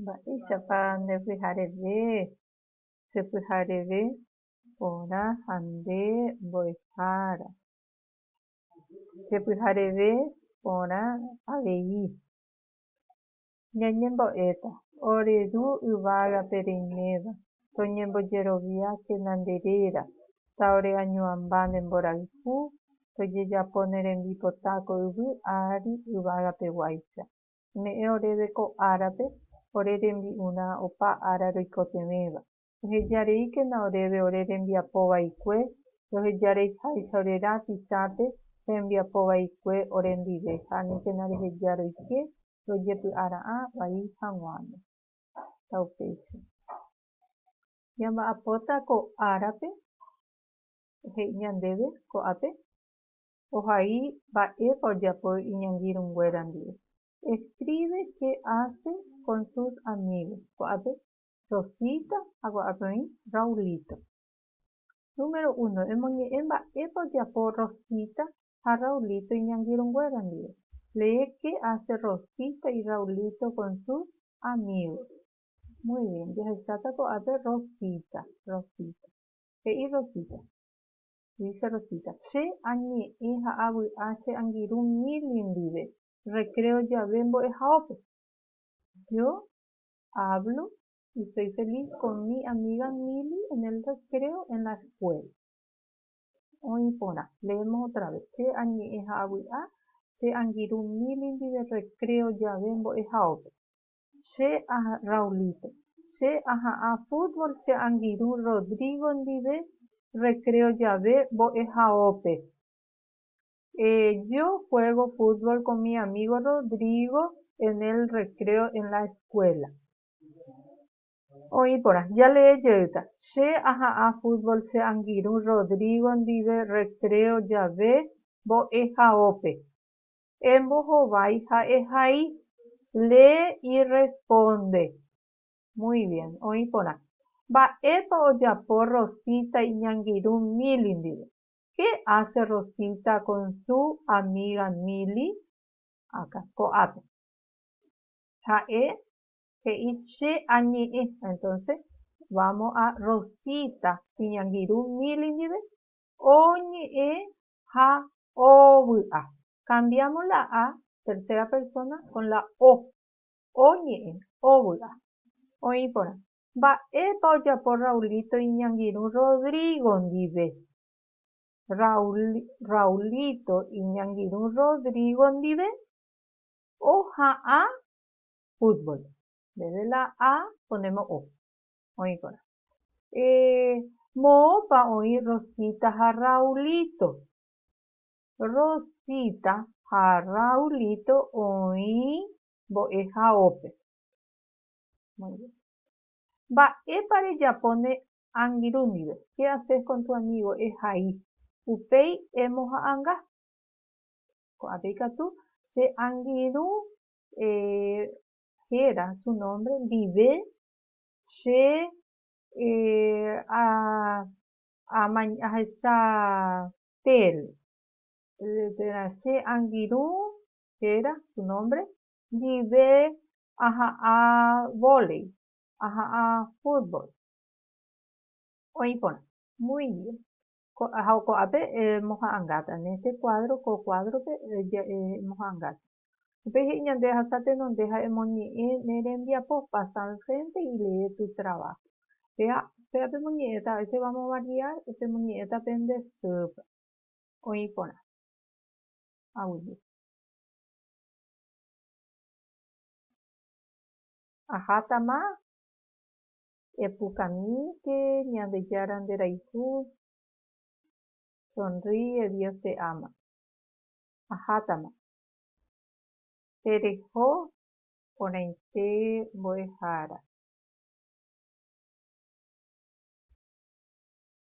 Mba'éichapa ndepyhareve, chepyhareve porã ha nde mbo'ehára. Chepyhareve porã avei. Ñañembo'éta, oreru yvágape reiméva, toñembojerovia tenonderéra, ta oreañuãmba ne mborayhu, tojejapo ne rembipotáko yvy ári yvágapeguáicha. Ne'ẽ oréve ko árape, ore rembi'urã opa ára roikotevéva. Rohejareíkena oréve ore rembiapovaikue, rohejareiháicha ore rapichãpe rembiapovaikue orendive. Ha aníkena reheja roike rojepy'ara'ã vai hag̃uáme. Ta upéicha. Ñamba'apóta ko árape, he'i ñandéve ko'ápe, ohai mba'épa ojapo iñangirũnguéra ndive. Escribe qué hace con sus amigos. Ko'ápe Rosita ha ko'ápe oĩ Raulito. Número 1. Emoñe'ẽ mba'épa ojapo Rosita ha Raulito iñangirũnguéra ndive. Lee qué hace Rosita y Raulito con sus amigos. Muy bien. Jahecháta ko'ápe Rosita. Rosita. He'i Rosita. Dice Rosita. Che añe'ẽ ha avy'a che angirũ Mili ndive. Recreo jave mbo'ehaópe. Yo hablo y soy feliz con mi amiga Mili en el recreo en la escuela. Oĩ porã. Leemos otra vez. Che añe'ẽ ha avy'a che angirũ Mili ndive recreo jave mbo'ehaópe. Che Raulito. Che aha'ã fútbol che angirũ Rodrigo ndive recreo jave mbo'ehaópe. Yo juego fútbol con mi amigo Rodrigo en el recreo en la escuela. Oĩ porã. Jale'ejeýta. Che aha'ã fútbol che angirũ Rodrigo ndive recreo jave mbo'ehaópe. Embohovái ha'ehai. Lee y responde. Muy bien. Oĩ porã. Mba'épa ojapo Rosita iñangirũ Mili ndive. ¿Qué hace Rosita con su amiga Mili? Acá, ko'ápe. Ha'e he'i che añe'ẽ. Entonces, vamos a Rosita iñangirũ Mili ndive. Oñe'ẽ ha ovy'a. Cambiamos la A, tercera persona, con la O. Oñe'ẽ, ovy'a. Oĩ porã. Mba'épa ojapo Raulito iñangirũ Rodrigo ndive. Raulito iñangirũ Rodrigo ndive oha'ã fútbol. Desde la A ponemos O. Oĩ porã. Moõpa oĩ Rosita ha Raulito. Rosita ha Raulito oĩ mbo'ehaópe. Muy bien. Mba'épa rejapo ne angirũ ndive. ¿Qué haces con tu amigo? Ehai. Upéi emoha'ãnga. Ko'ápe ikatu. Che angirũ héra su nombre ndive che ahecha tel. Che angirũ héra su nombre ndive aha'ã vólei. Aha'ã fútbol. Oĩ porã. Muy bien. Ko'ápe moha'ãngáta. En este cuadro, ko cuadrope moha'ãngáta. Upéi he'i ñande ahasatenonde ha emoñe'ẽ ne rembiapo. Pasa al frente y lee tu trabajo. Vea pemoñe'ẽta. A veces vamos a variar. Pemoñe'ẽta pende sýpa. Oĩ porã. Audio. Aháta epukamíke ñandejára nde rayhu. Sonríe, Dios te ama. Ahátama. Tereho porãite mbo'ehára.